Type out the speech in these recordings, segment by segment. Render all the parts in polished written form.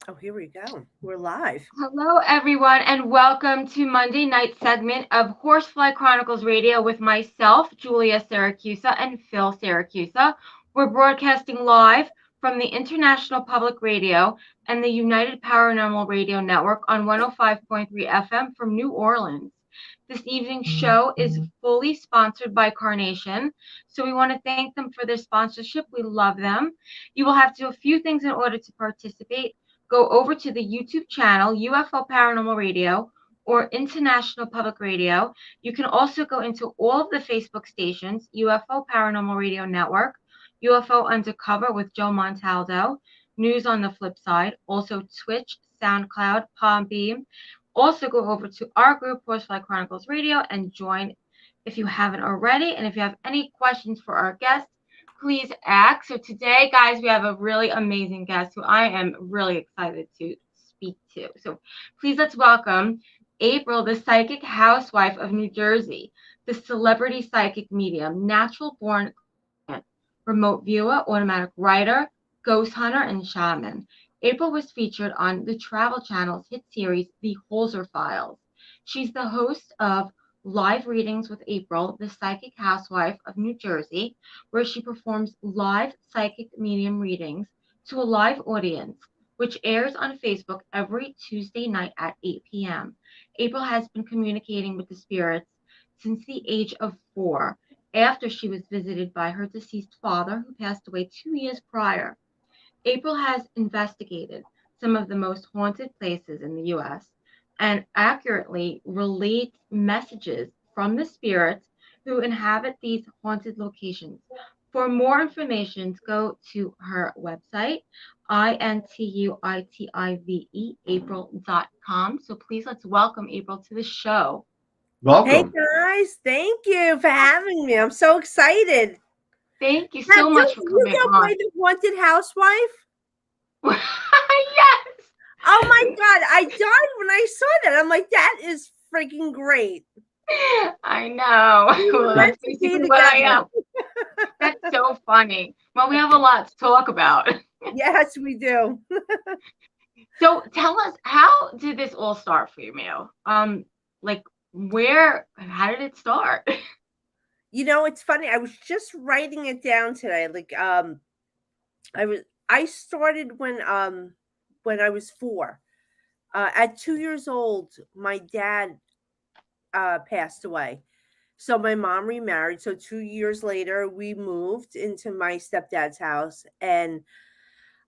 Oh, here we go. We're live. Hello, everyone, and welcome to Monday night segment of Horsefly Chronicles Radio with myself, Julia Syracusa, and Phil Syracusa. We're broadcasting live from the International Public Radio and the United Paranormal Radio Network on 105.3 FM from New Orleans. This evening's show is fully sponsored by Carnation, so we want to thank them for their sponsorship. We love them. You will have to do a few things in order to participate. Go over to the YouTube channel, UFO Paranormal Radio or International Public Radio. You can also go into all of the Facebook stations, UFO Paranormal Radio Network, UFO Undercover with Joe Montaldo, News on the Flip Side, also Twitch, SoundCloud, Podbean. Also go over to our group, Horsefly Chronicles Radio, and join if you haven't already. And if you have any questions for our guests, please ask. So today, guys, we have a really amazing guest who I am really excited to speak to. So please let's welcome April, the psychic housewife of New Jersey, the celebrity psychic medium, natural born clairvoyant, remote viewer, automatic writer, ghost hunter, and shaman. April was featured on the Travel Channel's hit series, The Holzer Files. She's the host of Live Readings with April, the psychic housewife of New Jersey, where she performs live psychic medium readings to a live audience, which airs on Facebook every Tuesday night at 8 p.m. April has been communicating with the spirits since the age of 4, after she was visited by her deceased father, who passed away 2 years prior. April has investigated some of the most haunted places in the U.S. and accurately relates messages from the spirits who inhabit these haunted locations. For more information, go to her website, intuitive, april.com. So please let's welcome April to the show. Hey Welcome. guys, thank you for having me. I'm so excited. Thank you Now, so much for don't you coming go on. by the Haunted Housewife? Yes. Oh my God, I died when I saw that. I'm like, that is freaking great. I know. We were Well, meant that's to be basically what I together. am. That's so funny. Well, we have a lot to talk about. Yes, we do. So tell us, how did this all start for you, Mio? Like how did it start? You know, it's funny. I was just writing it down today. I started when I was 4. At 2 years old, my dad passed away. So my mom remarried. So 2 years later, we moved into my stepdad's house, and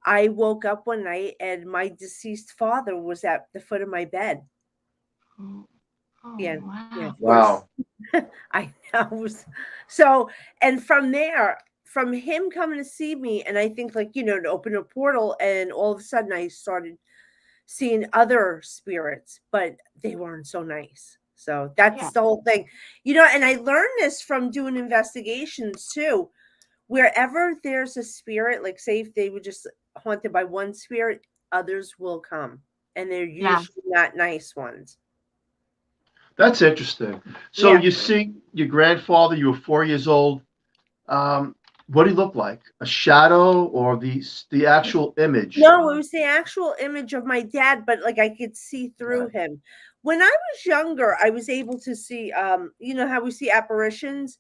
I woke up one night and my deceased father was at the foot of my bed. Oh, Yeah, yeah, wow. of course. Wow. I know. So, and from there, from him coming to see me, and I think, like, to open a portal, and all of a sudden I started seeing other spirits, but they weren't so nice. So Yeah. that's the whole thing. And I learned this from doing investigations too. Wherever there's a spirit, like say if they were just haunted by one spirit, others will come. And they're Yeah. usually not nice ones. That's interesting. So Yeah. you see your grandfather, you were 4 years old. Um, what did he look like? A shadow or the actual image? No, it was the actual image of my dad, but like I could see through Right. him. When I was younger, I was able to see you know how we see apparitions?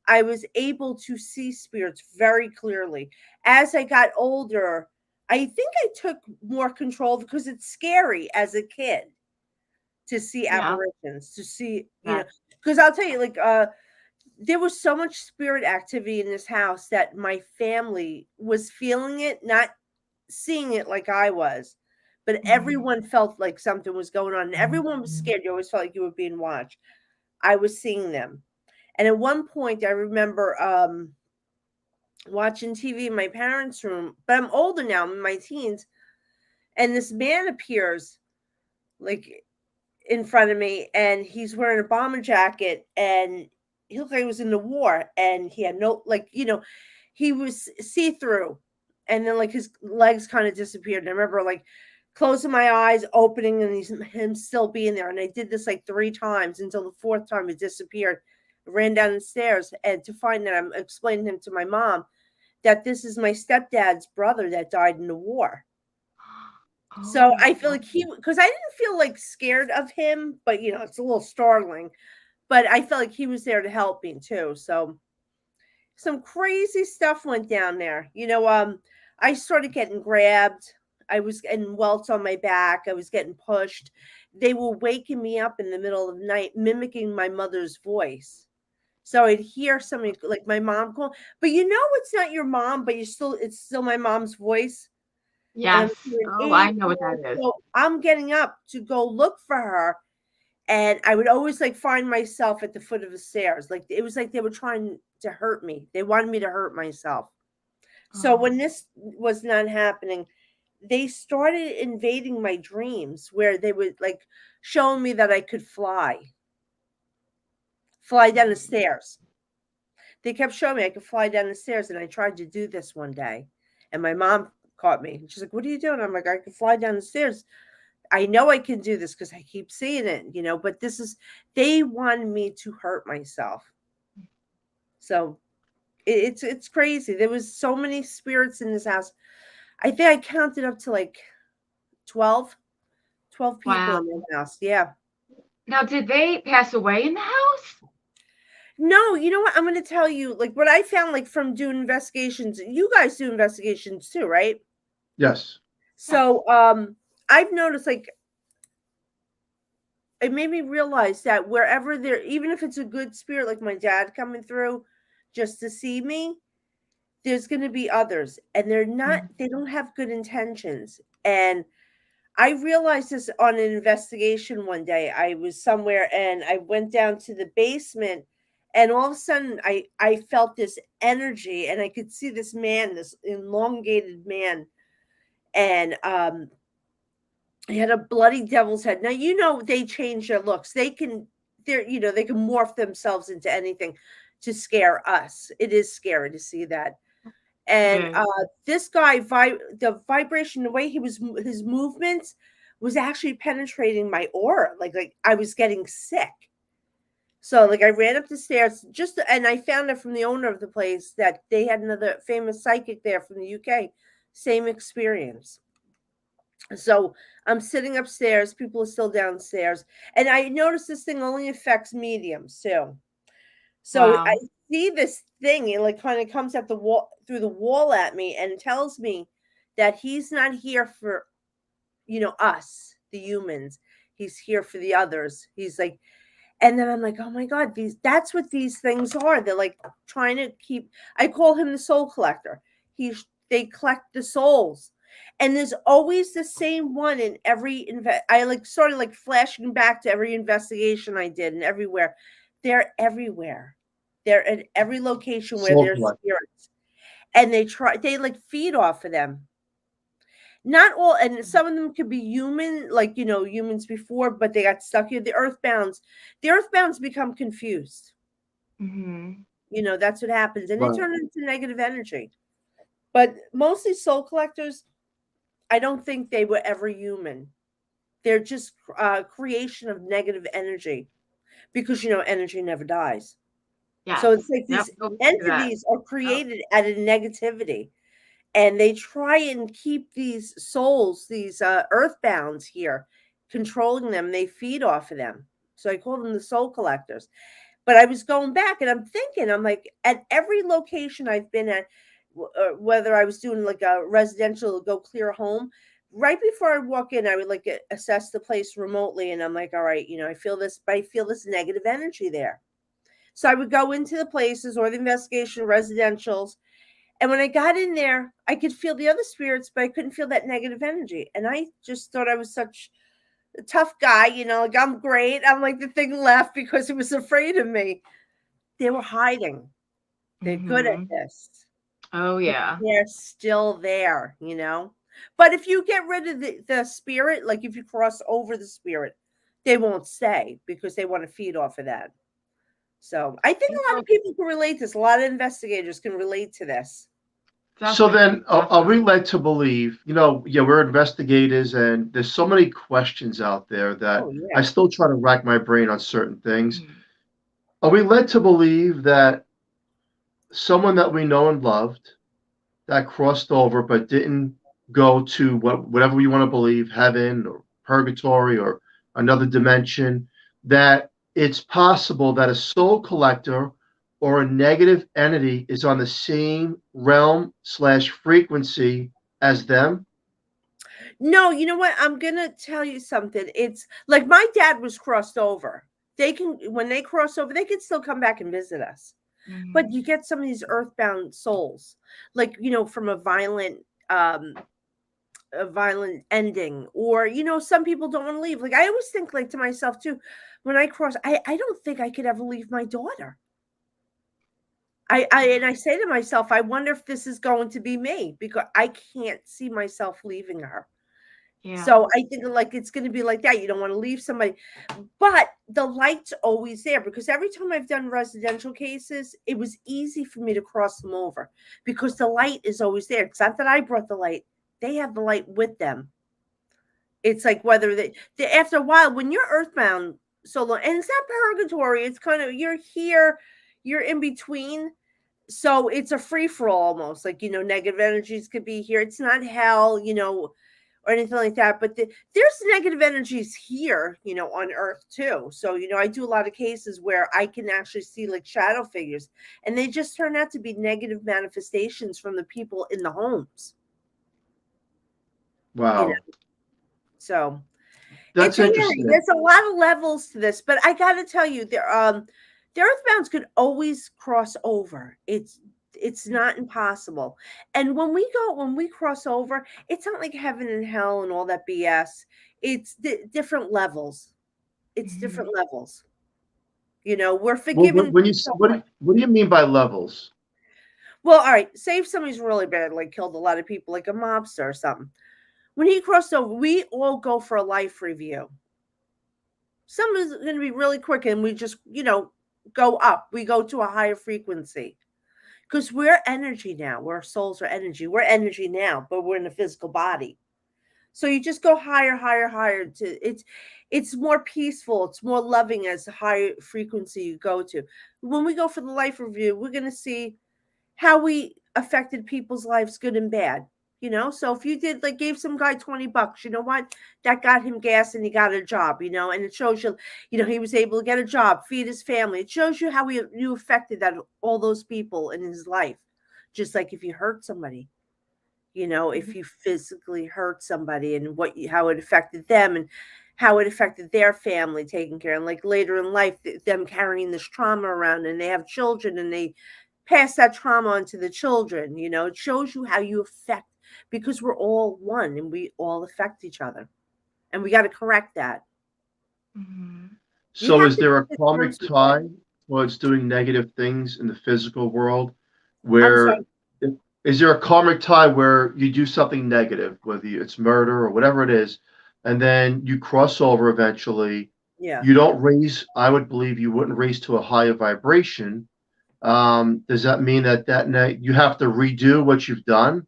I was able to see spirits very clearly. As I got older, I think I took more control because it's scary as a kid to see Yeah. apparitions, to see, Yes. because I'll tell you, like, there was so much spirit activity in this house that my family was feeling it, not seeing it like I was, but Mhm. everyone felt like something was going on, and everyone was scared. You always felt like you were being watched. I was seeing them. And at one point, I remember watching TV in my parents' room, but I'm older now, I'm in my teens, and this man appears like in front of me, and he's wearing a bomber jacket, and he looked like he was in the war, and he had no, like, he was see through, and then like his legs kind of disappeared. And I remember like closing my eyes, opening, and him still being there. And I did this like 3 times until the 4th time it disappeared. I ran down the stairs, and to find that I'm explaining him to my mom that this is my stepdad's brother that died in the war. So Oh, I feel like because I didn't feel like scared of him, but it's a little startling. But I felt like he was there to help me too. So some crazy stuff went down there. I started getting grabbed. I was getting welts on my back. I was getting pushed. They were waking me up in the middle of the night, mimicking my mother's voice. So I'd hear somebody like my mom call, but it's not your mom, but it's still my mom's voice. And I'm yes. hearing Oh, I Amy. know what that is. So I'm getting up to go look for her. And I would always like find myself at the foot of the stairs. Like it was like they were trying to hurt me. They wanted me to hurt myself. So Oh, when this was not happening, they started invading my dreams where they would like showing me that I could fly down the stairs. They kept showing me I could fly down the stairs, and I tried to do this one day, and my mom caught me. She's like, "What are you doing?" I'm like, "I can fly down the stairs. I know I can do this because I keep seeing it, but they wanted me to hurt myself. So it's crazy. There was so many spirits in this house. I think I counted up to like 12, 12 people wow. in the house. Yeah. Now, did they pass away in the house? No, you know what? I'm going to tell you, like, what I found, like, from doing investigations. You guys do investigations too, right? Yes. Yes. So, I've noticed, like, it made me realize that wherever there, even if it's a good spirit, like my dad coming through just to see me, there's going to be others, and they don't have good intentions. And I realized this on an investigation one day. I was somewhere and I went down to the basement, and all of a sudden I felt this energy, and I could see this man, this elongated man, and he had a bloody devil's head. Now they change their looks. They can morph themselves into anything to scare us. It is scary to see that. It And is. this guy, the vibration, the way his movements was actually penetrating my aura. Like I was getting sick. So like I ran up the stairs and I found out from the owner of the place that they had another famous psychic there from the UK. Same experience. So I'm sitting upstairs, people are still downstairs, and I noticed this thing only affects mediums too. So I Wow. see this thing, it like kind of comes at the wall through the wall at me and tells me that he's not here for us, the humans. He's here for the others. He's like, and then I'm like, oh my God, that's what these things are. They're like trying to keep, I call him the soul collector. They collect the souls. And there's always the same one in I like sort of like flashing back to every investigation I did and everywhere. They're everywhere. They're at every location where Soul there's collector. spirits. And they like feed off of them. Not all, and some of them could be human, like humans before, but they got stuck here. The earthbounds become confused. Mm-hmm. That's what happens, and it Right. turns into negative energy. But mostly soul collectors, I don't think they were ever human. They're just creation of negative energy because energy never dies. So Yes. it's like Yep. these Go back to that. entities are Oh. created out of negativity, and they try and keep these souls, these earthbounds here, controlling them. They feed off of them. So I call them the soul collectors. But I was going back and I'm thinking, I'm like, at every location I've been at, whether I was doing like a residential go clear home, right before I walk in, I would like assess the place remotely, and I'm like, all right, I feel this negative energy there. So I would go into the places or the investigation residentials, and when I got in there, I could feel the other spirits, but I couldn't feel that negative energy. And I just thought I was such a tough guy, like I'm great. I'm like the thing left because it was afraid of me. They were hiding. They're good at Mm-hmm. this. Oh, yeah. They're still there. But if you get rid of the spirit, like if you cross over the spirit, they won't stay because they want to feed off of that. So I think a lot of people can relate to this. A lot of investigators can relate to this. So Definitely. then, are we led to believe, yeah, we're investigators, and there's so many questions out there that Oh I yeah. still try to rack my brain on certain things. Mhm. Are we led to believe that someone that we know and loved that crossed over but didn't go to whatever you want to believe, heaven or purgatory or another dimension, that it's possible that a soul collector or a negative entity is on the same realm slash frequency as them? No, you know what? I'm gonna tell you something. It's like my dad was crossed over. They can when they cross over, they can still come back and visit us. But you get some of these earthbound souls, like from um a violent ending, or some people don't want to leave. Like I always think like to myself too, when I cross, I don't think I could ever leave my daughter. I say to myself, I wonder if this is going to be me because I can't see myself leaving her. Yeah. So I think like it's going to be like that. You don't want to leave somebody, but the light's always there because every time I've done residential cases, it was easy for me to cross them over because the light is always there. It's not that I brought the light; they have the light with them. It's like whether they after a while when you're earthbound so long, and it's not purgatory. It's kind of you're here, you're in between. So it's a free for all almost. Like negative energies could be here. It's not hell, or anything like that. But there's negative energies here, on Earth too. So I do a lot of cases where I can actually see like shadow figures, and they just turn out to be negative manifestations from the people in the homes. You know, Wow, so it's that's interesting. there's a lot of levels to this, but I got to tell you, the earthbounds could always cross over. It's not impossible. And when we cross over, it's not like heaven and hell and all that BS. It's different levels. It's different levels. We're Well, forgiven when you so what much. what do you mean by levels? Well, all right. Say if somebody's really bad, like killed a lot of people, like a mobster or something. When he crossed over, we all go for a life review. Some is going to be really quick, and we just go up. We go to a higher frequency because we're energy now. Our souls are energy. We're energy now, but we're in a physical body. So you just go higher, higher, higher. It's more peaceful. It's more loving as the higher frequency you go to. When we go for the life review, we're going to see how we affected people's lives, good and bad. So if you did like gave some guy $20, you know what? That got him gas and he got a job, and it shows you, he was able to get a job, feed his family. It shows you how you affected that all those people in his life. Just like if you hurt somebody, if you physically hurt somebody and how it affected them and how it affected their family taking care and like later in life them carrying this trauma around and they have children and they pass that trauma on to the children. It shows you how you affect because we're all one and we all affect each other and we got to correct that. You So have is to there come a to terms karmic with that. tie towards doing negative things in the physical world I'm where sorry. is there a karmic tie where you do something negative, whether it's murder or whatever it is, and then you cross over eventually? Yeah. You don't raise, I would believe you wouldn't raise to a higher vibration. Does that mean that night you have to redo what you've done,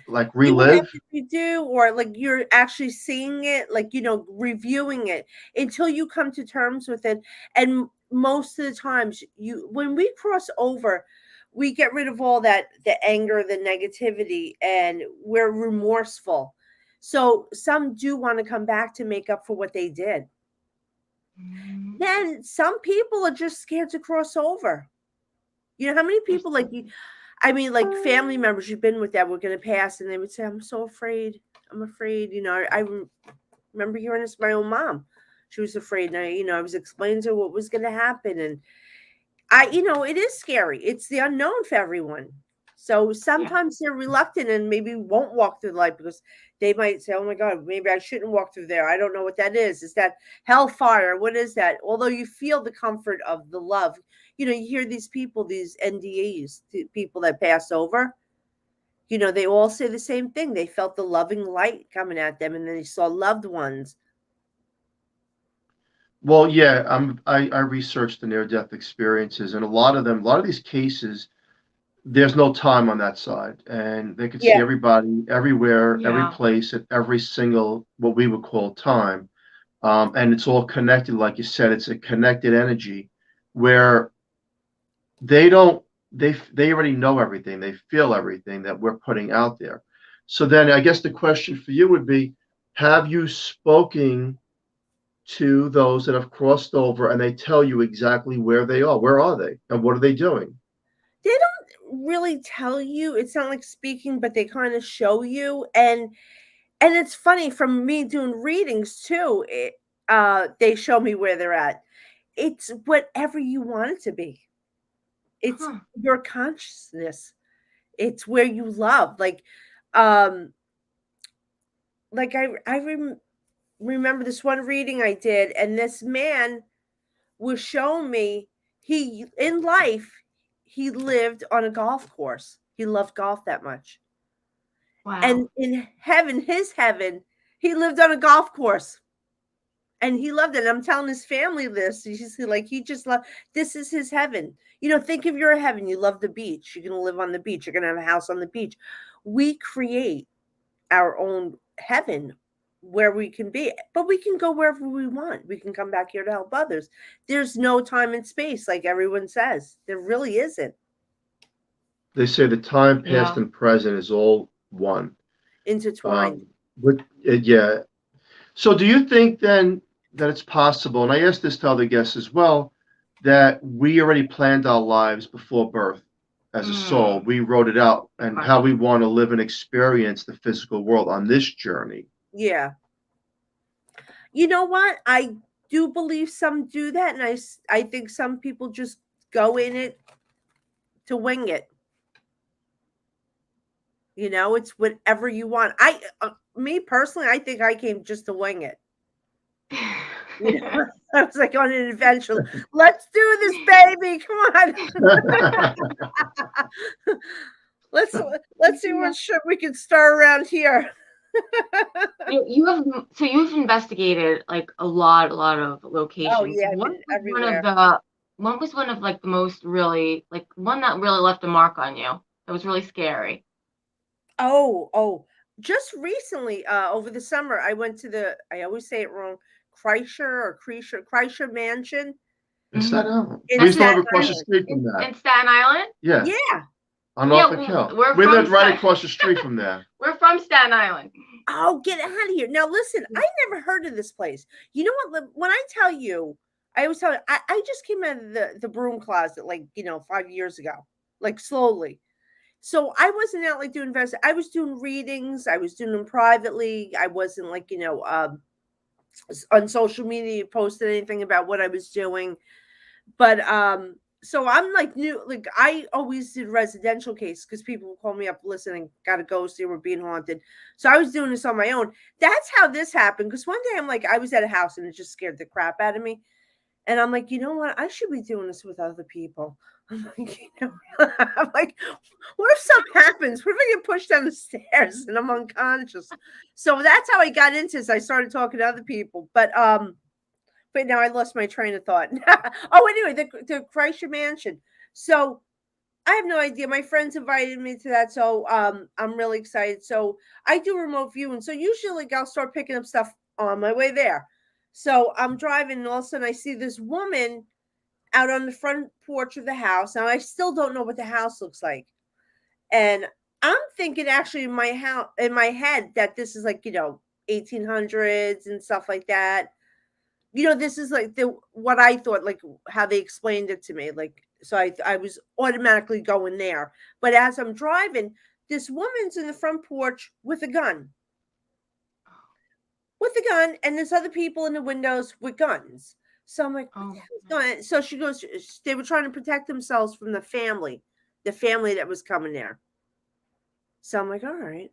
like You would have relive? to redo, or like you're actually seeing it, like reviewing it until you come to terms with it. And most of the times, when we cross over, we get rid of all that the anger, the negativity, and we're remorseful. So some do want to come back to make up for what they did. Then some people are just scared to cross over. How many people like you? I mean, like family members you've been with that were going to pass, and they would say, "I'm so afraid. I'm afraid." I remember hearing this from my own mom. She was afraid, and I was explaining to her what was going to happen, and it is scary. It's the unknown for everyone. So sometimes they're reluctant and maybe won't walk through the light because they might say, "Oh my God, maybe I shouldn't walk through there. I don't know what that is. Is that hellfire? What is that?" Although you feel the comfort of the love, you hear these people, these NDEs, people that pass over. They all say the same thing. They felt the loving light coming at them, and then they saw loved ones. Well, yeah, I researched the near-death experiences, and a lot of these cases, there's no time on that side, and they could see Yeah, everybody, everywhere, every Yeah. place, at every single what we would call time, and it's all connected, like you said, it's a connected energy, where they don't, they already know everything, they feel everything that we're putting out there. So then I guess the question for you would be, have you spoken to those that have crossed over and they tell you exactly where they are? Where are they? And what are they doing? They don't really tell you. It's not like speaking, but they kind of show you. And it's funny, from me doing readings too, they show me where they're at. It's whatever you want it to be. It's Huh. your consciousness. It's where you love. Um, I remember this one reading I did, and this man was showing me he in life he lived on a golf course. He loved golf that much. Wow. And in heaven, his heaven, he lived on a golf course. And he loved it. And I'm telling his family this. He's like, he just loved, this is his heaven. Think of your heaven. You love the beach. You're going to live on the beach. You're going to have a house on the beach. We create our own heaven where we can be, but we can go wherever we want. We can come back here to help others. There's no time and space, like everyone says. There really isn't. They say the time past Yeah. and present is all one. Intertwined. Yeah. So do you think then that it's possible, and I asked this to other guests as well, that we already planned our lives before birth as a soul? We wrote it out and Right. how we want to live and experience the physical world on this journey. Yeah. You know what? I do believe some do that, and I think some people just go in it to wing it. It's whatever you want. Me personally, I think I came just to wing it. I was like on an adventure. Let's do this, baby. Come on. let's see what shit we can start around here. You've investigated like a lot of locations. Oh yeah, I've been everywhere. What was one of like the most really, like one that really left a mark on you? That was really scary. Oh, just recently, over the summer, I went to I always say it wrong, Kreischer Mansion. In Staten Island. In We used to live Staten across the Island. street from that. In Staten Island? Yeah. Yeah. On Norfolk Hill. We lived right across the street from there. We're from Staten Island. Oh, get out of here. Now, listen, I never heard of this place. You know what? When I tell you, I always tell you, I just came out of the broom closet, 5 years ago, slowly. So I wasn't out doing investment. I was doing readings. I was doing them privately. I wasn't on social media posted anything about what I was doing. But so I'm new. I always did residential cases because people would call me up, listening, got a ghost here, we're being haunted. So I was doing this on my own. That's how this happened. Because one day I was at a house and it just scared the crap out of me. And I'm like, you know what? I should be doing this with other people. I'm like, what if something happens? What if I get pushed down the stairs and I'm unconscious? So that's how I got into this. I started talking to other people. But now I lost my train of thought. Anyway, the Kreischer Mansion. So I have no idea. My friends invited me to that, so I'm really excited. So I do remote viewing. So usually I'll start picking up stuff on my way there. So I'm driving, and all of a sudden I see this woman out on the front porch of the house. Now I still don't know what the house looks like, and I'm thinking actually in my head that this is 1800s and stuff like that. This is what I thought, how they explained it to me. So I was automatically going there. But as I'm driving, this woman's in the front porch with a gun. And there's other people in the windows with guns. So I'm like, what the hell's going on? So she goes, they were trying to protect themselves from the family that was coming there. So I'm like, all right.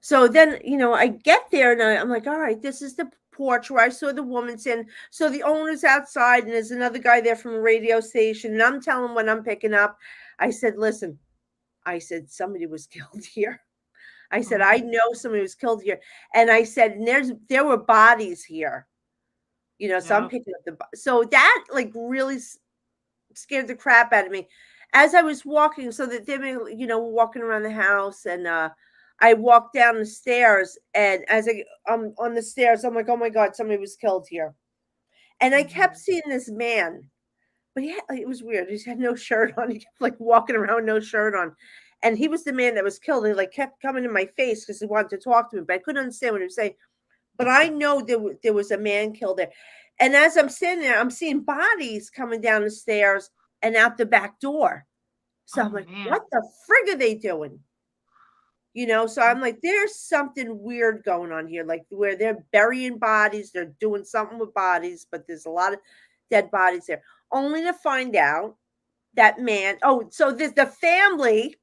So then, I get there and I'm like, all right, this is the porch where I saw the woman sitting. So the owner's outside and there's another guy there from a radio station. And I'm telling when I'm picking up, I said, listen, somebody was killed here. I said, I know somebody was killed here. And I said, and there were bodies here. So I'm picking up so that really scared the crap out of me. As I was walking, so that they were, walking around the house, and I walked down the stairs, and as I'm on the stairs, I'm like, oh my God, somebody was killed here. And I kept seeing this man, but it was weird. He had no shirt on. He kept walking around with no shirt on. and he was the man that was killed. He like kept coming in my face because he wanted to talk to me, but I couldn't understand what he was saying. But I know there was a man killed there. And as I'm sitting there, I'm seeing bodies coming down the stairs and out the back door. So I'm like, man. what the frig are they doing? So I'm like, there's something weird going on here, like where they're burying bodies, they're doing something with bodies, but there's a lot of dead bodies there. Only to find out that man, so the family,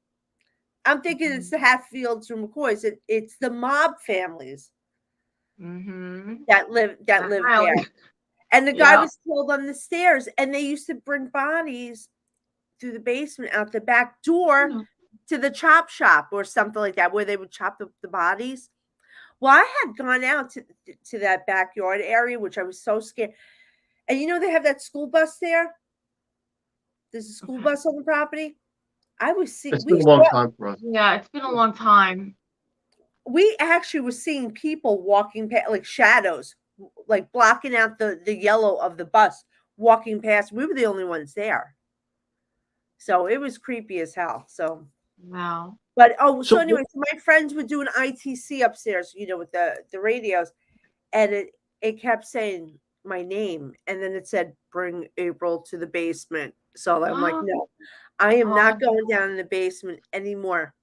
I'm thinking it's the Hatfields or McCoys. It's the mob families that live there. And the guy was killed on the stairs, and they used to bring bodies through the basement out the back door to the chop shop or something like that, where they would chop up the bodies. Well, I had gone out to that backyard area, which I was so scared. And they have that school bus there. There's a school bus on the property. I was seeing. It's been a long time for us. Yeah, it's been a long time. We actually were seeing people walking past, like shadows, like blocking out the yellow of the bus, walking past. We were the only ones there. So it was creepy as hell. So wow. But so anyway, so my friends were doing ITC upstairs, with the radios, and it kept saying my name, and then it said bring April to the basement. So I'm like, no, I am not going down in the basement anymore.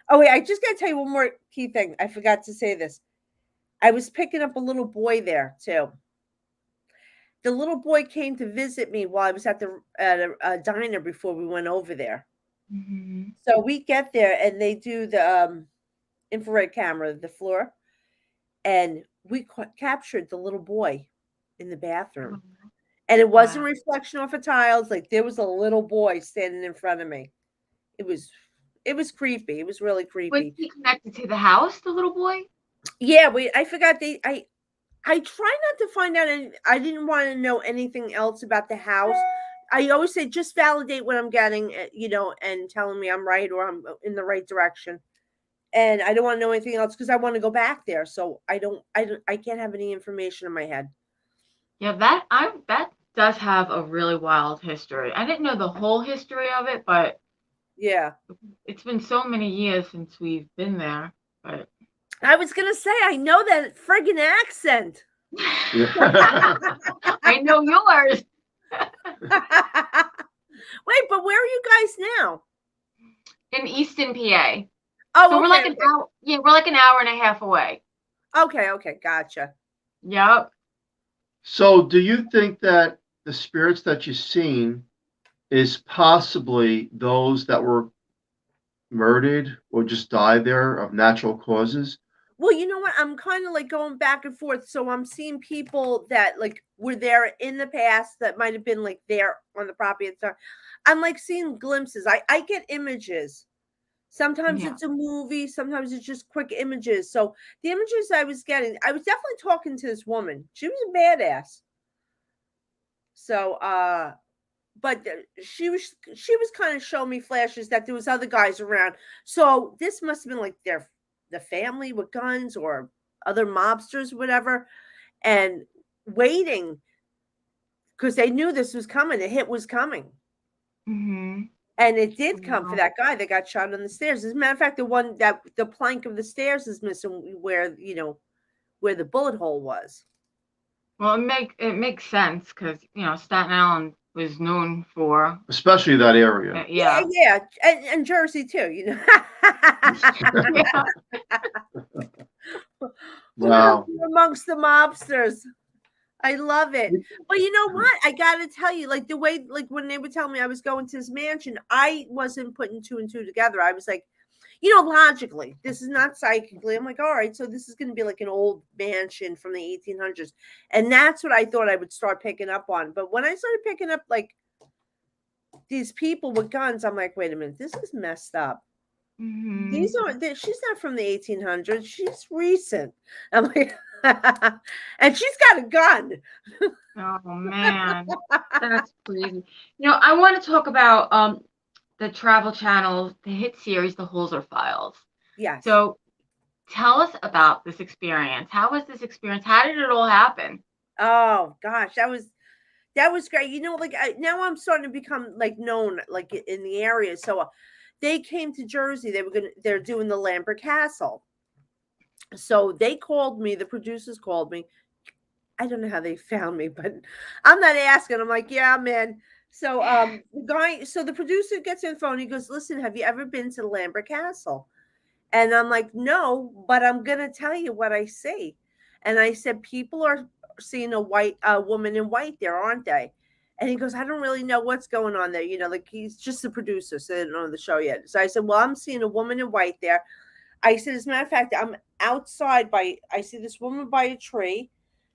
Oh wait, I just gotta tell you one more key thing. I forgot to say this. I was picking up a little boy there too. The little boy came to visit me while I was at a diner before we went over there. Mm-hmm. So we get there and they do the infrared camera, the floor, and we captured the little boy in the bathroom. And it wasn't a reflection off of tiles. Like there was a little boy standing in front of me. It was creepy. It was really creepy. Was he connected to the house, the little boy? Yeah, I forgot I try not to find out, and I didn't want to know anything else about the house. I always say just validate what I'm getting, and telling me I'm right or I'm in the right direction. And I don't want to know anything else because I want to go back there. So I can't have any information in my head. Yeah, that does have a really wild history. I didn't know the whole history of it, but yeah, it's been so many years since we've been there. But I was gonna say I know that friggin' accent. I know yours. Wait, but where are you guys now? In Easton, PA. Oh, so okay, we're like an hour. Yeah, we're like an hour and a half away. Okay, gotcha. Yep. So, do you think that the spirits that you've seen is possibly those that were murdered or just died there of natural causes? Well, you know what? I'm kind of like going back and forth. So I'm seeing people that like were there in the past that might have been like there on the property at the time. I'm like seeing glimpses. I get images. Sometimes it's a movie, sometimes it's just quick images. So the images I was getting, I was definitely talking to this woman. She was a badass. So but she was kind of showing me flashes that there was other guys around. So this must have been like the family with guns or other mobsters, whatever, and waiting because they knew this was coming. The hit was coming. Mm-hmm. And it did come for that guy that got shot on the stairs. As a matter of fact, the plank of the stairs is missing where the bullet hole was. Well, it makes sense because Staten Island was known for, especially that area. Yeah, and Jersey too. Wow. Amongst the mobsters. I love it. But you know what? I got to tell you, like the way, like when they would tell me I was going to this mansion, I wasn't putting two and two together. I was like, logically, this is not psychically. I'm like, all right, so this is going to be like an old mansion from the 1800s. And that's what I thought I would start picking up on. But when I started picking up like these people with guns, I'm like, wait a minute, this is messed up. Mm-hmm. She's not from the 1800s. She's recent. I'm like, and she's got a gun. Oh man, that's crazy. I want to talk about the Travel Channel, the hit series, The Holzer Files. Yes. So tell us about this experience. How was this experience? How did it all happen? Oh gosh, that was great. Like now I'm starting to become like known like in the area. So they came to Jersey. They're doing the Lambert Castle. So they called me, the producers called me. I don't know how they found me, but I'm not asking. I'm like, yeah, man. So the producer gets on the phone. He goes, listen, have you ever been to the Lambert Castle? And I'm like, no, but I'm gonna tell you what I see. And I said, people are seeing a woman in white there, aren't they? And he goes, I don't really know what's going on there. Like he's just the producer, so they don't know the show yet. So I said, well, I'm seeing a woman in white there. I said, as a matter of fact, I'm outside I see this woman by a tree.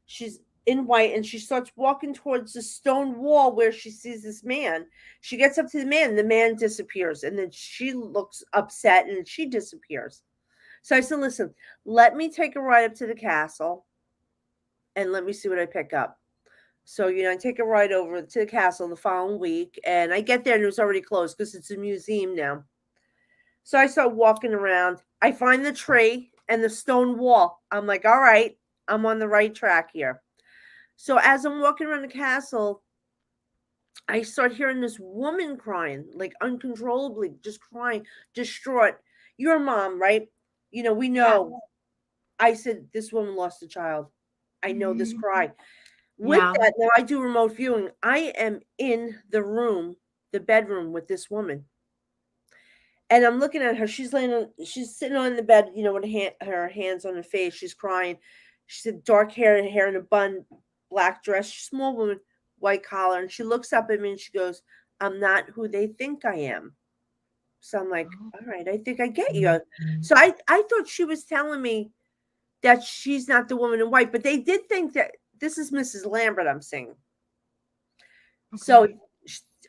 She's in white and she starts walking towards the stone wall where she sees this man. She gets up to the man disappears. And then she looks upset and she disappears. So I said, listen, let me take a ride up to the castle and let me see what I pick up. So, I take a ride over to the castle the following week and I get there and it was already closed because it's a museum now. So I start walking around. I find the tree and the stone wall. I'm like, all right, I'm on the right track here. So as I'm walking around the castle, I start hearing this woman crying, like uncontrollably, just crying, distraught. Your mom, right? We know. Yeah. I said, this woman lost a child. I know this cry. With Yeah. that, now I do remote viewing. I am in the bedroom with this woman. And I'm looking at her. She's sitting on the bed, with her hands on her face. She's crying. She's dark hair in a bun, black dress. She's a small woman, white collar. And she looks up at me and she goes, I'm not who they think I am. So I'm like, all right, I think I get you. So I thought she was telling me that she's not the woman in white, but they did think that this is Mrs. Lambert I'm seeing. Okay. So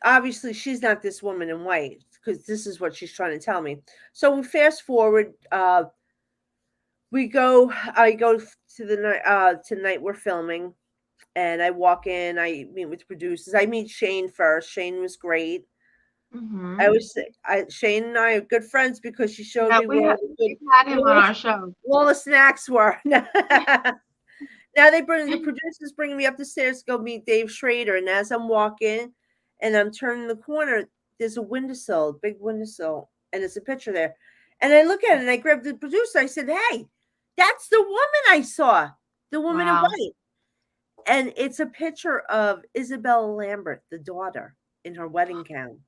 obviously she's not this woman in white because this is what she's trying to tell me. So we fast forward. I go to the night tonight we're filming, and I walk in. I meet with producers. I meet Shane first. Shane was great. Mm-hmm. Shane and I are good friends because she showed me we've had him on our show. All the snacks were. Now the producers bringing me up the stairs to go meet Dave Schrader, and as I'm walking, and I'm turning the corner, there's a windowsill, big windowsill, and there's a picture there. And I look at it and I grab the producer. I said, hey, that's the woman I saw, the woman in white. And it's a picture of Isabella Lambert, the daughter, in her wedding gown.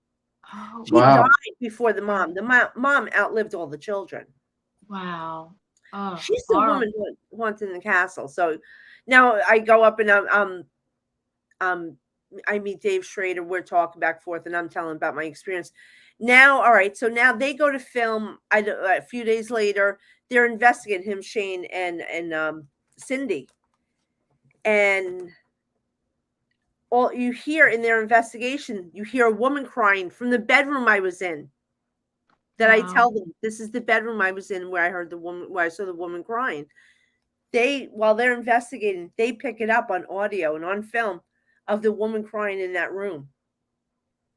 Oh, she died before the mom. The mom outlived all the children. Wow. Oh, she's the woman who haunted the castle. So now I go up and I meet Dave Schrader. We're talking back and forth, and I'm telling about my experience. Now, all right. So now they go to film. A few days later, they're investigating him, Shane and Cindy, and all you hear in their investigation, you hear a woman crying from the bedroom I was in. That I tell them this is the bedroom I was in where I saw the woman crying. While they're investigating, they pick it up on audio and on film of the woman crying in that room.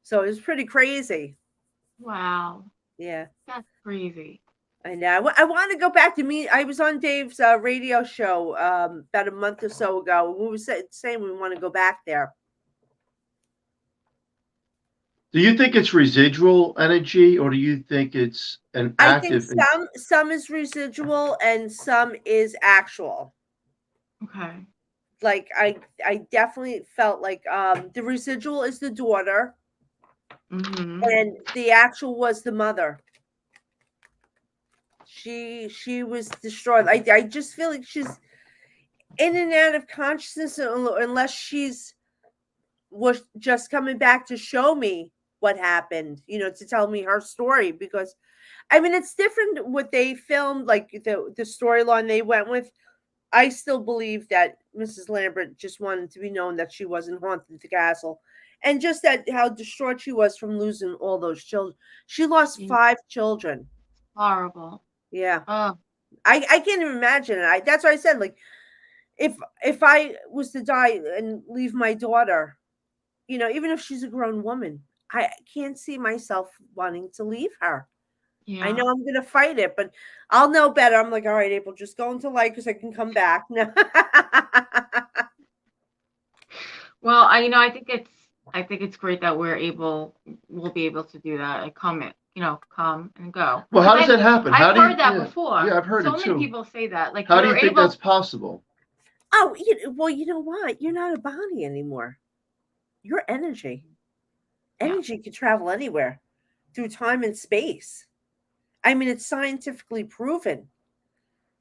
So it was pretty crazy. Wow. Yeah. That's crazy. I know. I want to go back to me. I was on Dave's radio show about a month or so ago. We were saying we want to go back there. Do you think it's residual energy, or do you think it's an active? I think some is residual and some is actual. Okay. Like I definitely felt like the residual is the daughter, and the actual was the mother. She was destroyed. I just feel like she's in and out of consciousness unless was just coming back to show me what happened, to tell me her story, because I mean it's different what they filmed, like the storyline they went with. I still believe that Mrs. Lambert just wanted to be known that she wasn't haunted the castle, and just that how distraught she was from losing all those children. She lost 5 children. Horrible. Yeah. Oh. I can't even imagine it. That's why I said, like, if I was to die and leave my daughter, even if she's a grown woman, I can't see myself wanting to leave her. Yeah. I know I'm going to fight it, but I'll know better. I'm like, all right, April, just go into light because I can come back. Well, I think it's great that we'll be able to do that. I comment come and go. Well, how does that happen? How I've do you? heard that Yeah, before. yeah, I've heard so it many too. people say that. Like How do they're you think able. that's possible? Oh, well, you know what? You're not a body anymore. You're energy. Yeah. Energy can travel anywhere through time and space. I mean, it's scientifically proven,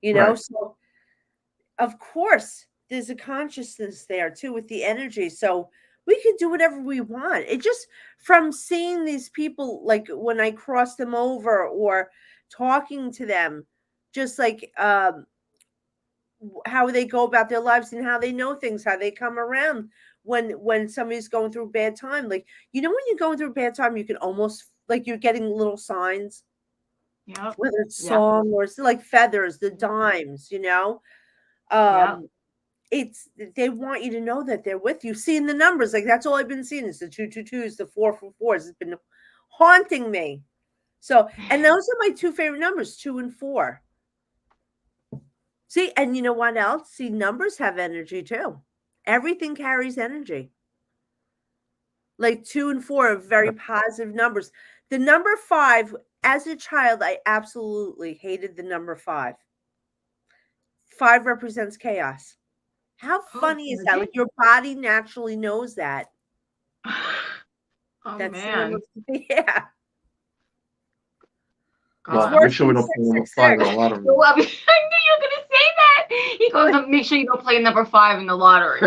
Right. so of course there's a consciousness there too with the energy. So we can do whatever we want. It just from seeing these people, like when I cross them over or talking to them, just like how they go about their lives and how they know things, how they come around when somebody's going through a bad time. Like, when you're going through a bad time, you can almost like you're getting little signs, Yep. whether it's Yeah. song or it's like feathers, the dimes, Yeah. it's they want you to know that they're with you. Seeing the numbers, like that's all I've been seeing is the 222s, the 444s. It's been haunting me. So, and those are my two favorite numbers, 2 and 4. See, and you know what else? See, numbers have energy too. Everything carries energy. Like 2 and 4 are very positive numbers. The number 5, as a child, I absolutely hated the number 5. 5 represents chaos. How funny is that? Really? Like your body naturally knows that. Oh That's the number. man. Yeah. Well, It's God. make worse sure we than don't pull five in a 666. lottery. Well, I knew you were gonna say that. He goes, make sure you don't play number 5 in the lottery.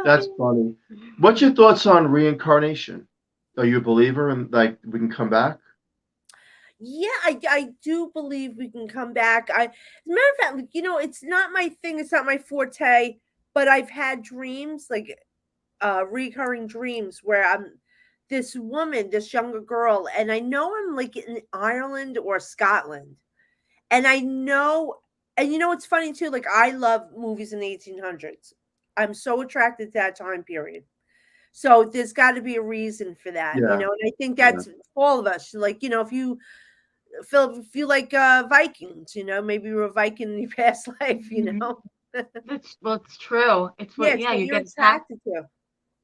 That's funny. What's your thoughts on reincarnation? Are you a believer in like we can come back? Yeah, I do believe we can come back. As a matter of fact, like, it's not my thing, it's not my forte, but I've had dreams, like recurring dreams where I'm this woman, this younger girl, and I know I'm like in Ireland or Scotland. And I know, and it's funny too, like I love movies in the 1800s. I'm so attracted to that time period. So there's got to be a reason for that, Yeah. and I think Yeah. that's all of us. Like, if you feel like Vikings, maybe you were a Viking in your past life, It's true. It's Yeah, what it's yeah, what you you're get attacked. attracted to.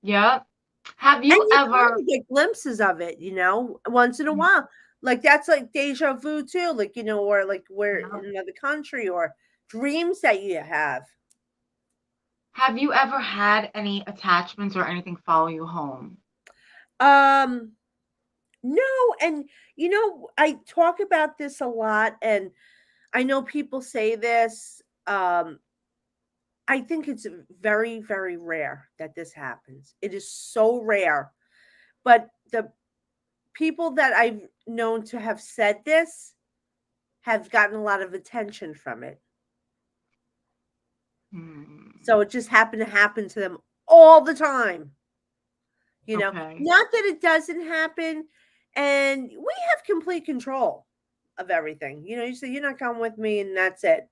Yeah. Have And you you kind ever of get glimpses of it, once in a while. Like that's like deja vu too, like or like we're Yeah. in another country or dreams that you have. Have you ever had any attachments or anything follow you home? No, and I talk about this a lot, and I know people say this. I think it's very, very rare that this happens. It is so rare. But the people that I've known to have said this have gotten a lot of attention from it. So it just happened to happen to them all the time. Okay. Not that it doesn't happen, and we have complete control of everything. You say you're not coming with me, and that's it.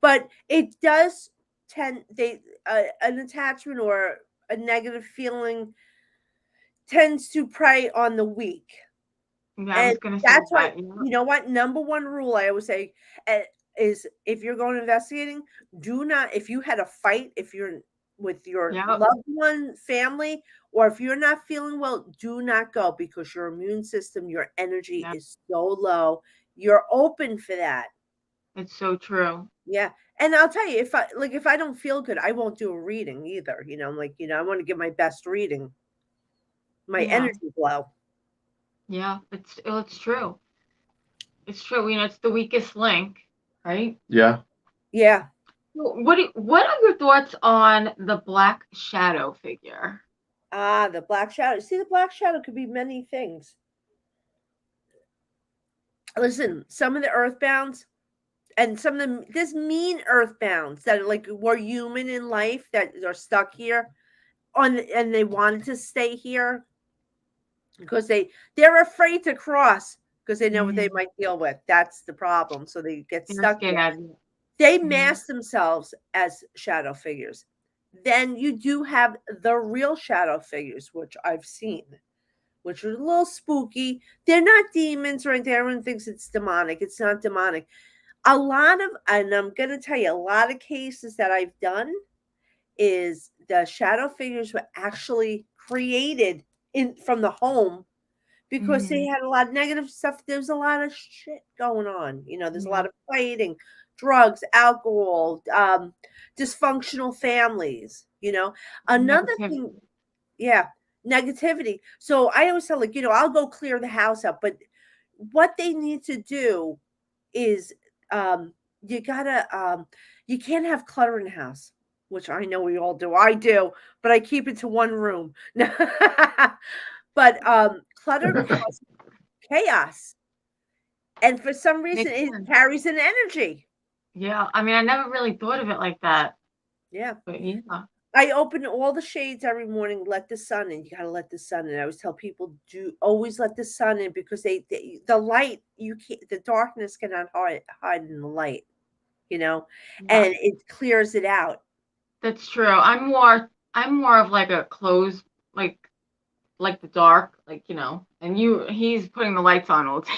But it does an attachment or a negative feeling tends to prey on the weak. Yeah, I And was gonna say that's why, that. Yeah. you know what? Number one rule I always say is if you're going investigating, do not, if you had a fight, if you're with your Yeah. loved one, family, or if you're not feeling well, do not go because your immune system, your energy Yeah. is so low. You're open for that. It's so true. Yeah. And I'll tell you, if I don't feel good, I won't do a reading either. I'm like, I want to get my best reading, my Yeah. energy flow. Yeah. It's true. It's true. It's the weakest link, right? Yeah. Yeah. What are your thoughts on the black shadow figure? The black shadow. See, the black shadow could be many things. Listen, some of the earthbounds and some of them, there's mean earthbounds that like were human in life that are stuck here and they wanted to stay here because they're afraid to cross because they know what they might deal with. That's the problem. So they get They're stuck here. scared. They Mhm. mask themselves as shadow figures. Then you do have the real shadow figures, which I've seen, which are a little spooky. They're not demons or anything. Everyone thinks it's demonic. It's not demonic. And I'm going to tell you, a lot of cases that I've done is the shadow figures were actually created from the home because they Mhm. had a lot of negative stuff. There's a lot of shit going on. There's a Yeah. lot of fighting, drugs, alcohol, dysfunctional families. Another thing, Negativity. yeah, negativity. So I always tell, I'll go clear the house up, but what they need to do is you gotta you can't have clutter in the house, which I know we all do. I do, but I keep it to one room. But clutter causes chaos, and for some reason Makes it sense. carries an energy. Yeah. I mean, I never really thought of it like that, Yeah. but yeah. I open all the shades every morning, let the sun in. You gotta let the sun in. I always tell people, do always let the sun in because the light, you can't, the darkness cannot hide in the light, Yeah. and it clears it out. That's true. I'm more of like a closed, like the dark, and he's putting the lights on all day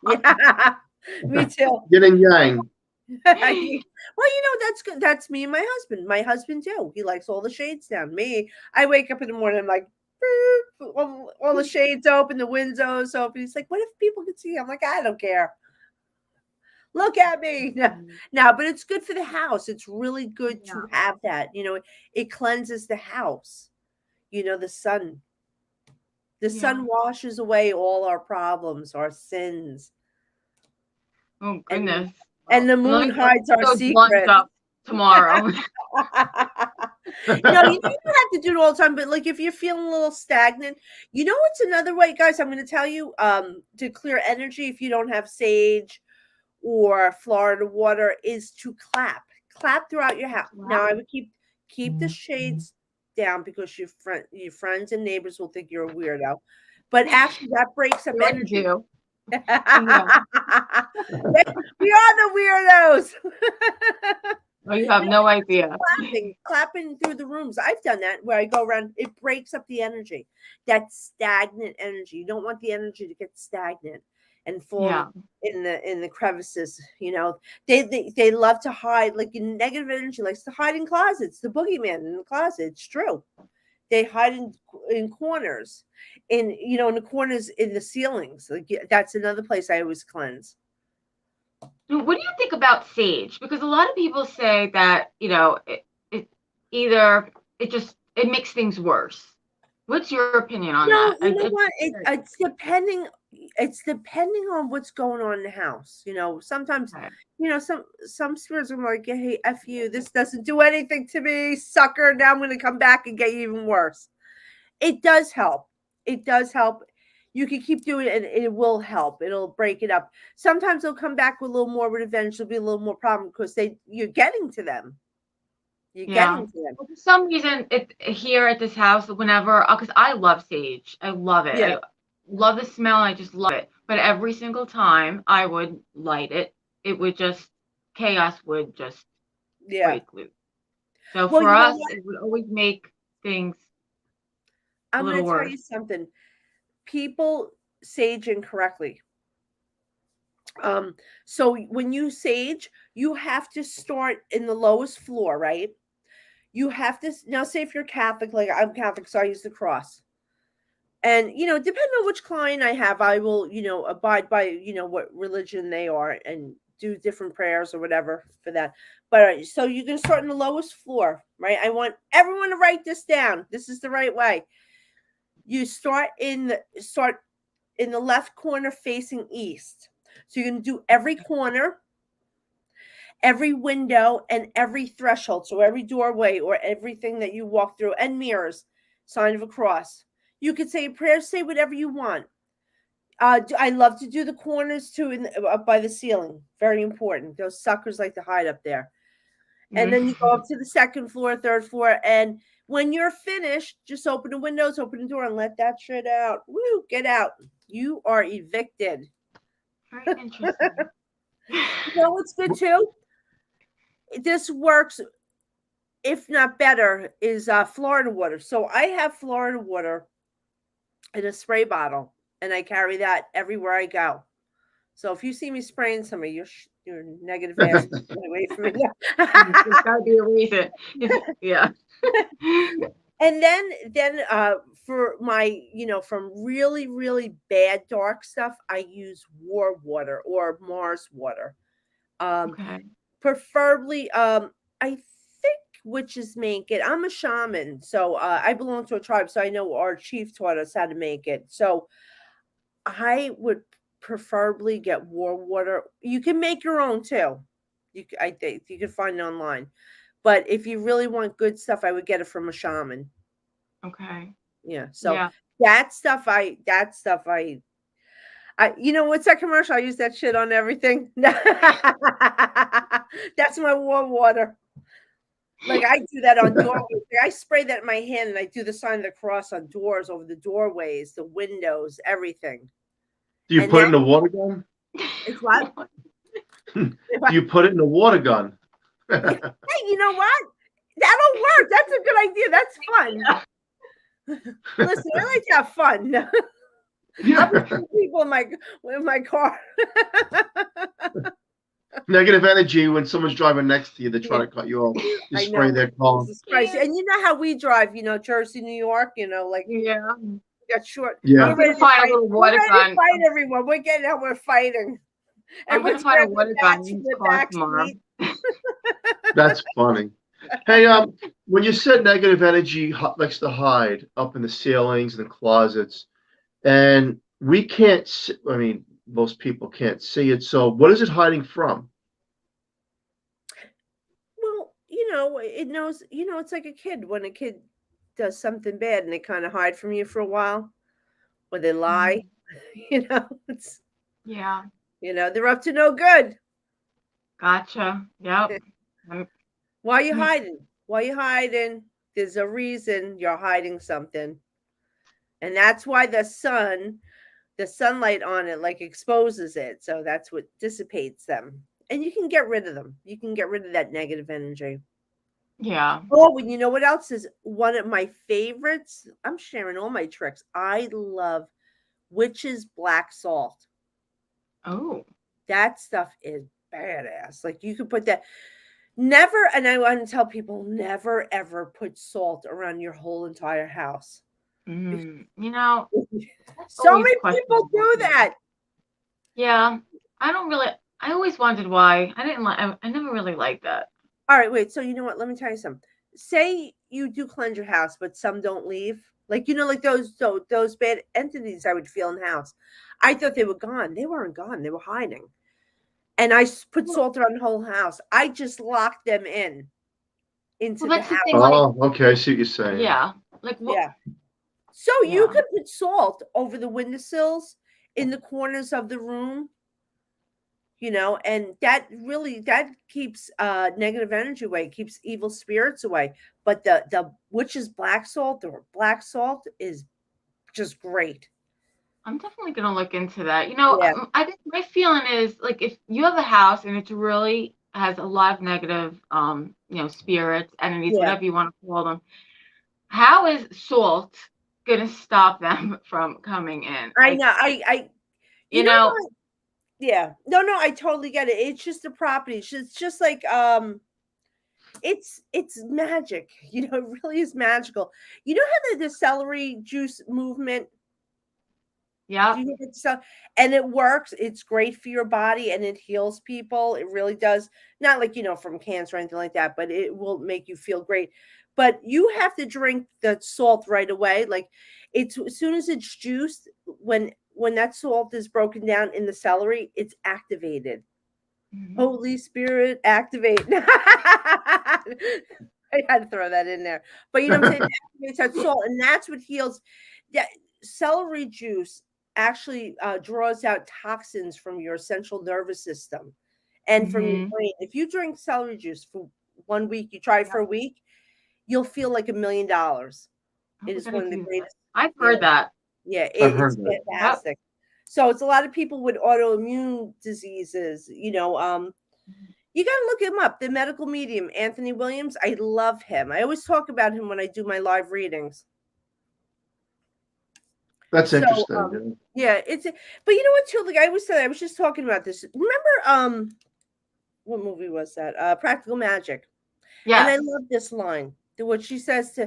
long. Yeah, me too. Yin and yang. Well, that's good. That's me and my husband. My husband too. He likes all the shades down. Me, I wake up in the morning, I'm like, "Beep," all the shades open, the windows open. He's like, what if people could see? I'm like, I don't care. Look at me. No, but it's good for the house. It's really good Yeah. to have that. It cleanses the house. The sun. The Yeah. sun washes away all our problems, our sins. Oh And goodness. and Well, the let moon me hides our those blinds secret. up tomorrow. No, you don't have to do it all the time, but if you're feeling a little stagnant, what's another way, guys, I'm going to tell you, to clear energy if you don't have sage or Florida water, is to clap throughout your house. Wow. Now I would keep the shades down because your friends and neighbors will think you're a weirdo, but actually that breaks up You already energy. do. We Yeah. are the weirdos. Oh, you have no idea. Clapping through the rooms. I've done that where I go around. It breaks up the energy, that stagnant energy. You don't want the energy to get stagnant and fall Yeah. in the crevices. They love to hide. Negative energy likes to hide in closets. The boogeyman in the closet. It's true. They hide in corners, in the corners in the ceilings. That's another place I always cleanse. What do you think about sage? Because a lot of people say that, it either it makes things worse. What's your opinion on No, that? you know what? It's depending. It's depending on what's going on in the house. Sometimes, Okay. some spirits are like, "Hey, f you. This doesn't do anything to me, sucker. Now I'm going to come back and get you even worse." It does help. It does help. You can keep doing it, and it will help. It'll break it up. Sometimes they'll come back with a little more revenge. There'll be a little more problem because you're getting to them. You're Yeah. getting to them. Well, for some reason, here at this house, whenever, because I love sage, I love it. Yeah. I love the smell. I just love it. But every single time I would light it, chaos would just Yeah. break loose. So Well, for you know us, what? it would always make things a I'm going little to tell worse. you something. People sage incorrectly. So when you sage, you have to start in the lowest floor, right? You have to now say if you're Catholic, like I'm Catholic, so I use the cross. And depending on which client I have, I will, abide by, what religion they are and do different prayers or whatever for that. But so you're gonna start in the lowest floor, right? I want everyone to write this down. This is the right way. You start in the left corner facing east. So you're going to do every corner, every window, and every threshold. So every doorway or everything that you walk through, and mirrors, sign of a cross. You could say a prayer, say whatever you want. I love to do the corners too, up by the ceiling. Very important. Those suckers like to hide up there. And then you go up to the second floor, third floor, and when you're finished, just open the windows, open the door, and let that shit out. Woo, get out. You are evicted. Very interesting. What's good too? This works, if not better, is Florida water. So I have Florida water in a spray bottle, and I carry that everywhere I go. So if you see me spraying somebody, your negative ass away from me. There's got to be a reason. Yeah. And then for my, from really, really bad dark stuff, I use war water or Mars water. Okay. Preferably, I think witches make it. I'm a shaman, so I belong to a tribe, so I know our chief taught us how to make it. So I would preferably get war water. You can make your own too. I think you can find it online. But if you really want good stuff, I would get it from a shaman. Okay. Yeah. So Yeah. what's that commercial? I use that shit on everything. That's my warm water. Like I do that on doorways. I spray that in my hand and I do the sign of the cross on doors, over the doorways, the windows, everything. Do you And put it then in a water gun? it's what? Do you put it in a water gun? Hey, you know what? That'll work. That's a good idea. That's fun. Listen, I like to have fun. I'm putting people in my car. Negative energy when someone's driving next to you, they try to cut you off. You I spray know. their car. Jesus Christ. Yeah. And you know how we drive, Jersey, New York, like Yeah. we got short. Yeah. We're ready to Find a fight. little We're water ready gun. to fight everyone. We're getting how we're fighting. I'm gonna Everyone's find a grabbing water the gun bats in in his the car back tomorrow. seat. That's funny. Hey, when you said negative energy likes to hide up in the ceilings and the closets, and we can't see, I mean, most people can't see it. So what is it hiding from? Well, it knows, it's like a kid. When a kid does something bad and they kind of hide from you for a while, or they lie, it's, Yeah. they're up to no good. Gotcha. Yep. Why are you hiding? Why are you hiding? There's a reason you're hiding something. And that's why the sunlight on it like exposes it. So that's what dissipates them. And you can get rid of them. You can get rid of that negative energy. Yeah. Oh, and you know what else is one of my favorites? I'm sharing all my tricks. I love witch's black salt. Oh. That stuff is badass. Like you could put that. Never, and I want to tell people, never ever put salt around your whole entire house. You So always many people questionable do to me. that. Yeah. I always wondered why. I never really liked that. All right, wait. So you know what? Let me tell you something. Say you do cleanse your house, but some don't leave. Like like those bad entities I would feel in the house. I thought they were gone. They weren't gone. They were hiding. And I put salt around the whole house. I just locked them into Well, the that's the house. thing. Like, Oh, okay. I see what you're saying. yeah. Like what? Yeah. So you Yeah. could put salt over the windowsills, in the corners of the room, and that keeps negative energy away, keeps evil spirits away. But the witch's black salt or black salt is just great. I'm definitely gonna look into that. Yeah. I think my feeling is like if you have a house and it's really has a lot of negative, spirits, entities, Yeah. whatever you want to call them, how is salt gonna stop them from coming in? I Like, know. I you know, what? Yeah. No, I totally get it. It's just a property. It's just like it's magic. It really is magical. You know how the celery juice movement, yeah. do you hear that? And it works. It's great for your body and it heals people. It really does. Not like, from cancer or anything like that, but it will make you feel great. But you have to drink the salt right away. Like it's as soon as it's juiced, when that salt is broken down in the celery, it's activated. Mhm. Holy Spirit, activate. I had to throw that in there. But you know what I'm saying? It activates that salt, and that's what heals. That celery juice actually draws out toxins from your central nervous system and from your Mhm. brain. If you drink celery juice for 1 week, you try it for a week, you'll feel like $1 million. Oh, It we is gotta one of the do that. greatest. I've Yeah, heard that. yeah, I've it's heard that. Yep. fantastic. So it's a lot of people with autoimmune diseases, you got to look him up. The medical medium, Anthony Williams. I love him. I always talk about him when I do my live readings. That's So, interesting. yeah, but you know what, too? Like I always said, I was just talking about this. Remember, what movie was that? Practical Magic. And I Yes. love this line. What she says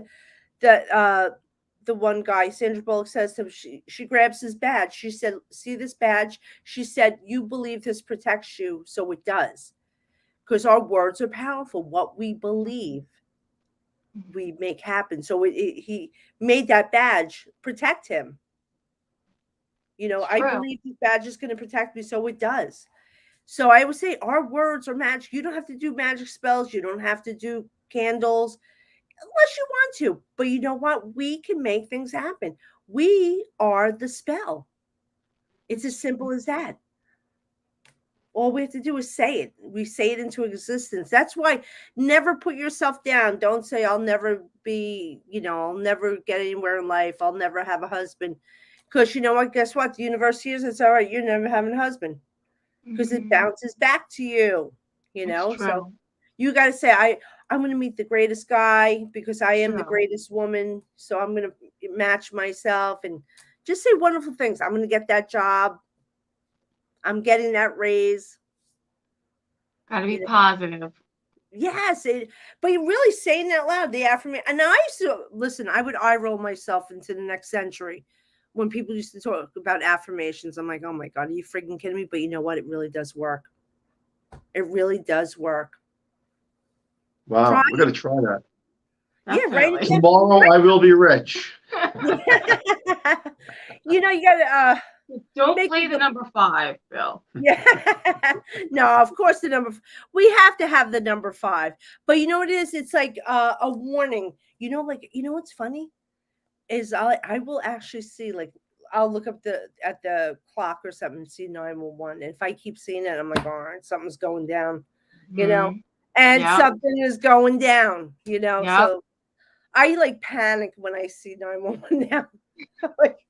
that the one guy, Sandra Bullock, says to him, she grabs his badge. She said, "See this badge?" She said, "You believe this protects you, so it does." Because our words are powerful. What we believe, we make happen. So he made that badge protect him. I True. believe this badge is going to protect me, so it does. So I would say our words are magic. You don't have to do magic spells. You don't have to do candles unless you want to. But you know what? We can make things happen. We are the spell. It's as simple as that. All we have to do is say it. We say it into existence. That's why never put yourself down. Don't say, I'll never be, I'll never get anywhere in life. I'll never have a husband. Because you know what? Guess what? The universe hears it's all right. You're never having a husband. Because it bounces back to you, It's So true. you got to say, I'm going to meet the greatest guy because I am the True. greatest woman. So I'm going to match myself and just say wonderful things. I'm going to get that job. I'm getting that raise. Gotta be positive. Yes, but you're really saying that loud, the affirmation. And I used to listen. I would eye roll myself into the next century when people used to talk about affirmations. I'm like, oh my god, are you freaking kidding me? But you know what? It really does work. It really does work. Wow, Try we're gonna try that. Yeah, write it Definitely. down. Tomorrow I will be rich. You gotta Don't make play the people. number 5, Bill. Yeah. No, of course the number. We have to have the number 5. But you know what it is? It's like a warning. Like what's funny is I will actually see, like, I'll look up at the clock or something and see 911. And if I keep seeing it, I'm like, all right, something's going down, Mhm. and Yep. something is going down, Yep. So I like panic when I see 911 now.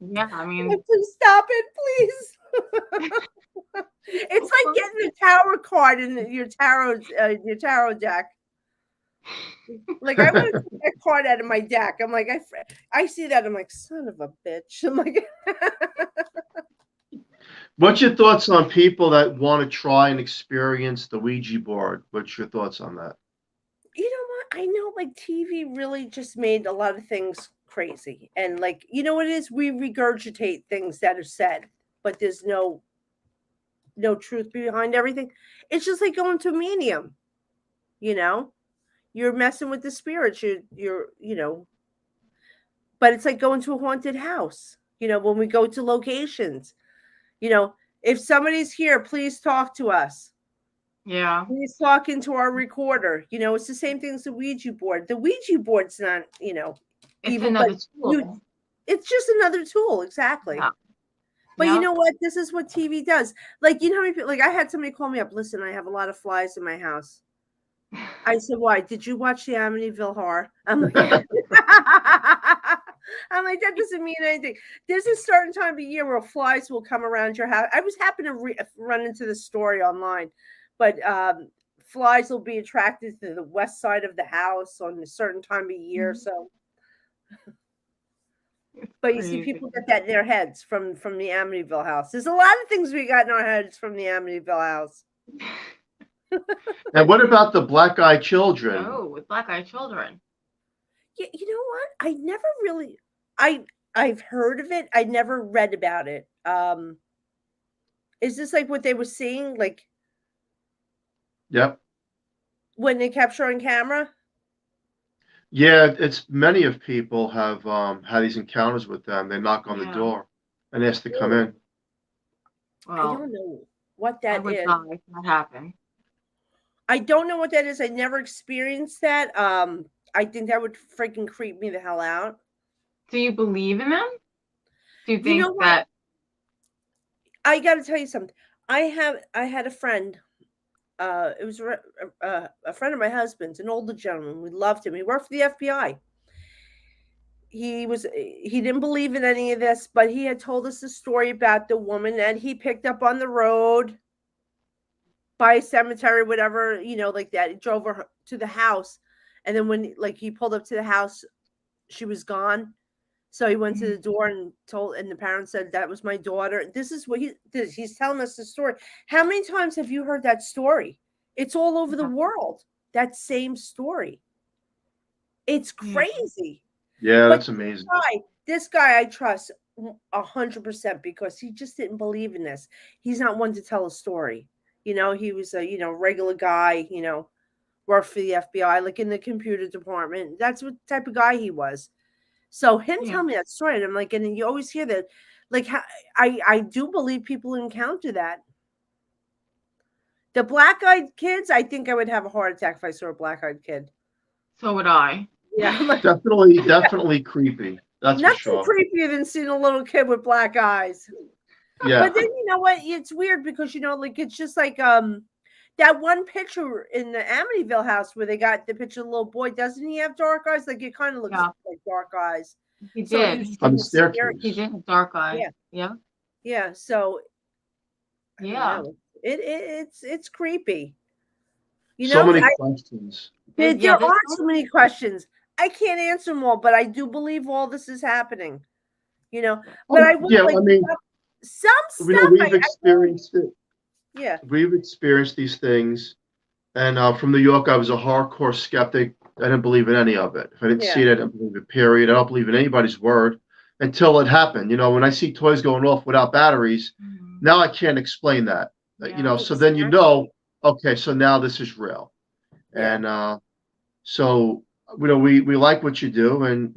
Yeah, I I'm mean, like, please stop it, please. It's like getting a tarot card in your tarot deck. Like, I want to take that card out of my deck. I'm like, I see that. I'm like, son of a bitch. I'm like, What's your thoughts on people that want to try and experience the Ouija board? What's your thoughts on that? you know what? I know, like, TV really just made a lot of things crazy, and like, what it is? We regurgitate things that are said, but there's no truth behind everything. It's just like going to a medium. You know, you're messing with the spirits. You're. But it's like going to a haunted house. When we go to locations, if somebody's here, please talk to us. yeah. Please talk into our recorder. It's the same thing as the Ouija board. The Ouija board's not, It's evil, but another tool. it's just another tool. Exactly. Yeah. But you Yep. know what? This is what TV does. Like, how many people, like, I had somebody call me up. Listen, I have a lot of flies in my house. I said, why? Did you watch the Amityville Horror? I'm like, that doesn't mean anything. There's a certain time of year where flies will come around your house. I was happen to run into this story online, but flies will be attracted to the west side of the house on a certain time of year. So, but you see, Crazy. people get that in their heads from the Amityville house. There's a lot of things we got in our heads from the Amityville house. And what about the black-eyed children? Oh, with black-eyed children. Yeah, you know what? I never really. I've heard of it. I never read about it. Is this like what they were seeing, like Yep. when they capture on camera? Yeah, it's many of people have had these encounters with them. They knock on the Yeah. door and ask to come in. I Well, don't know what I that would is. die if that happened. I don't know what that is. I never experienced that. I think that would freaking creep me the hell out. Do you believe in them? Do you You think know what? that? I got to tell you something. I had a friend. It was a friend of my husband's, an older gentleman. We loved him. He worked for the FBI. He didn't believe in any of this, but he had told us a story about the woman that he picked up on the road by a cemetery, whatever, like that. He drove her to the house, and then when, like, he pulled up to the house, she was gone. So he went to the door and the parents said, that was my daughter. This is what he's telling us the story. How many times have you heard that story? It's all over the world. That same story. It's Yeah. crazy. Yeah, But that's amazing. this guy I trust 100% because he just didn't believe in this. He's not one to tell a story. He was a regular guy. Worked for the FBI, like in the computer department. That's what type of guy he was. So him Yeah. telling me that story, and I'm like, and then you always hear that, like, I do believe people encounter that. The black-eyed kids, I think I would have a heart attack if I saw a black-eyed kid. So would I. Yeah, I'm like, Definitely creepy. That's for nothing sure. creepier than seeing a little kid with black eyes. Yeah. But then you know what? It's weird because like it's just like that one picture in the Amityville house where they got the picture of the little boy. Doesn't he have dark eyes? Like it kind of looks Yeah. like dark eyes. He So did. he's On the scary. staircase. He did have dark eyes. Yeah. Yeah. Yeah. So I don't Yeah. know. It's creepy. So many questions. There Yeah, are so many questions. I can't answer them all, but I do believe all this is happening. But I will, Yeah, like, I mean, some stuff. we've experienced it. Yeah. We've experienced these things. And from New York, I was a hardcore skeptic. I didn't believe in any of it. If I didn't see it, I didn't believe it, period. I don't believe in anybody's word until it happened. When I see toys going off without batteries, now I can't explain that. Yeah. So then okay, so now this is real. Yeah. And so we like what you do, and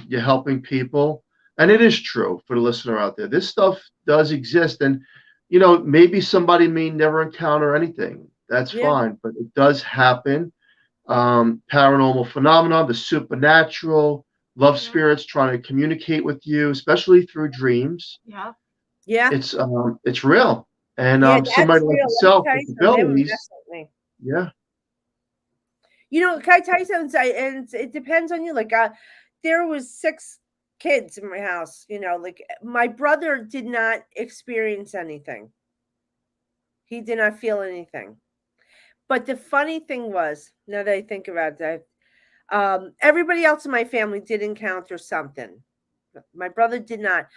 you're helping people, and it is true for the listener out there. This stuff does exist, and maybe somebody may never encounter anything. That's fine, but it does happen. Paranormal phenomenon, the supernatural, love spirits trying to communicate with you, especially through dreams. Yeah. Yeah. It's real, and somebody like real. yourself with the abilities. Yeah. Can I tell you something? And it depends on you. Like, there was 6 kids in my house. Like my brother did not experience anything. He did not feel anything. But the funny thing was, now that I think about that, everybody else in my family did encounter something. My brother did not.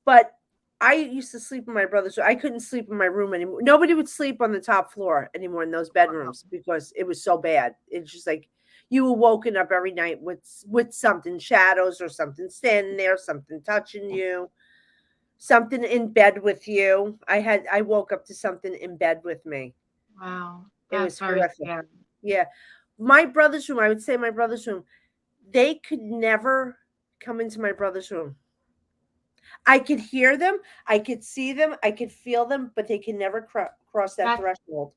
But I used to sleep in my brother's room. I couldn't sleep in my room anymore. Nobody would sleep on the top floor anymore in those bedrooms because it was so bad. It's just like you were woken up every night with something, shadows or something standing there, something touching you, something in bed with you. I woke up to something in bed with me. Wow. It was very horrific. scary. Yeah. My brother's room, I would say my brother's room, they could never come into my brother's room. I could hear them, I could see them, I could feel them, but they can never cross that threshold.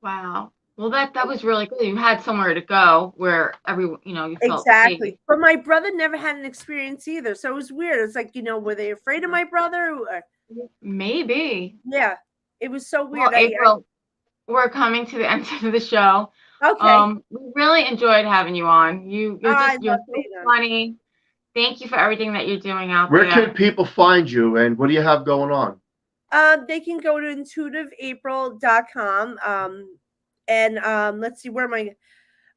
Wow. Well, that was really good. You had somewhere to go where you felt exactly safe. But my brother never had an experience either, so it was weird. It's like, were they afraid of my brother? Maybe. Yeah, it was so weird. Well, April, we're coming to the end of the show. Okay. We really enjoyed having you on. You're so funny. Thank you for everything that you're doing out there. Where can people find you, and what do you have going on? They can go to intuitiveapril.com. And let's see, where am I?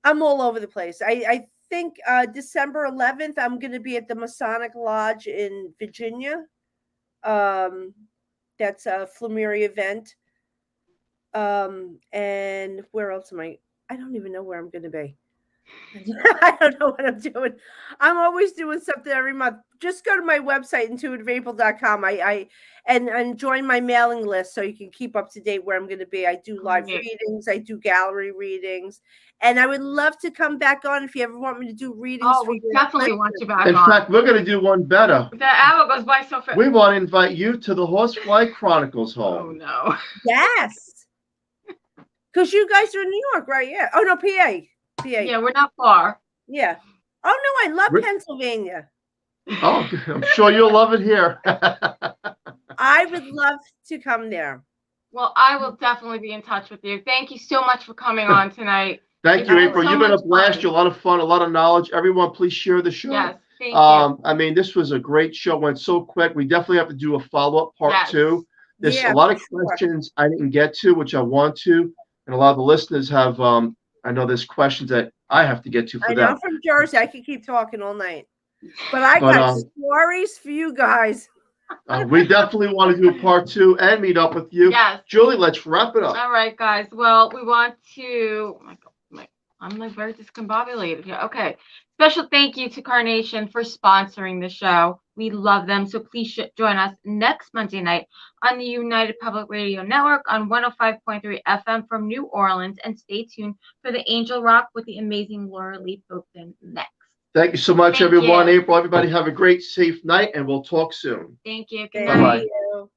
I'm all over the place. I think December 11th, I'm going to be at the Masonic Lodge in Virginia. That's a Flameria event. And where else am I? I don't even know where I'm going to be. I don't know what I'm doing. I'm always doing something every month. Just go to my website, intuitiveapril.com. And join my mailing list so you can keep up to date where I'm going to be. I do live readings. I do gallery readings. And I would love to come back on if you ever want me to do readings. Oh, we definitely want you back on. In fact, we're going to do one better. That hour goes by so fast. We want to invite you to the Horsefly Chronicles home. Oh, no. Yes. Because you guys are in New York, right? Yeah. Oh, no, PA. Yeah, we're not far. Yeah. Oh, no, I love Pennsylvania. Oh, I'm sure you'll love it here. I would love to come there. Well, I will definitely be in touch with you. Thank you so much for coming on tonight. Thank you, April. You've been a blast. You're a lot of fun, a lot of knowledge. Everyone, please share the show. Yes, thank you. I mean, this was a great show. Went so quick. We definitely have to do a follow-up part 2. There's a lot of questions I didn't get to, which I want to. And a lot of the listeners have, I know there's questions that I have to get to for them. I'm from Jersey. I could keep talking all night. But I got stories for you guys. We definitely want to do a part 2 and meet up with you. Yes. Julie, let's wrap it up. All right, guys. Well, we want to... I'm like very discombobulated here. Okay. Special thank you to Carnation for sponsoring the show. We love them. So please join us next Monday night on the United Public Radio Network on 105.3 FM from New Orleans. And stay tuned for the Angel Rock with the amazing Laura Lee Popton next. Thank you so much, Thank everyone. you. April, everybody have a great, safe night, and we'll talk soon. Thank you. Good Thank night. Bye-bye. you.